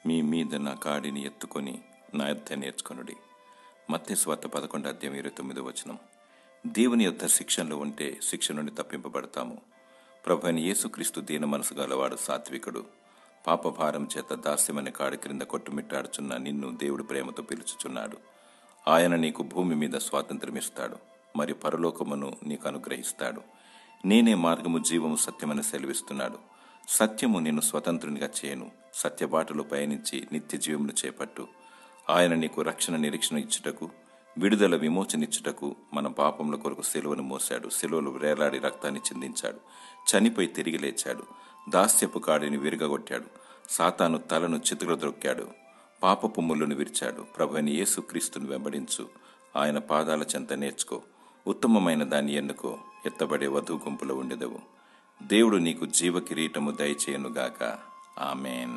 మీ మీద నా కాడిని ఎత్తుకొని నా యొద్ద నేర్చుకొనుడి. మత్తయి సువార్త 11:29. దేవుని యొద్ద శిక్షణలో ఉంటే శిక్ష నుండి తప్పింపబడతాము. ప్రభు అయిన యేసుక్రీస్తు దీన మనసు గలవాడు, సాత్వికుడు. పాపభారం చేత దాస్యమనే కాడి క్రింద కొట్టుమిట్టాడుచున్న నిన్ను దేవుడు ప్రేమతో పిలుచుచున్నాడు. ఆయన నీకు భూమి మీద స్వాతంత్ర్యమిస్తాడు, మరియు పరలోకమును నీకు అనుగ్రహిస్తాడు. నేనే మార్గము, జీవము, సత్యమని సెలవిస్తున్నాడు. సత్యము నిన్ను స్వతంత్రునిగా చేయను. సత్యబాటలో పయనించి నిత్య జీవమును చేపట్టు. ఆయన నీకు రక్షణ, నిరీక్షణ ఇచ్చుటకు, విడుదల, విమోచనిచ్చుటకు మన పాపముల కొరకు సిలువను మోశాడు. సిలువలో వేలాడి రక్తాన్ని చిందించాడు. చనిపోయి తిరిగి లేచాడు. దాస్యపు కాడిని విరగగొట్టాడు. సాతాను తలను చితుకుద్రొక్కాడు. పాపపు ముళ్ళును విరిచాడు. ప్రభు అయిన యేసుక్రీస్తును వెంబడించు. ఆయన పాదాల చెంత నేర్చుకో. ఉత్తమమైన దాన్ని ఎన్నుకో. ఎత్తబడే వధువు గుంపులో ఉండెదవు. దేవుడు నీకు జీవ కిరీటము దయచేయునుగాక. ఆమేన్.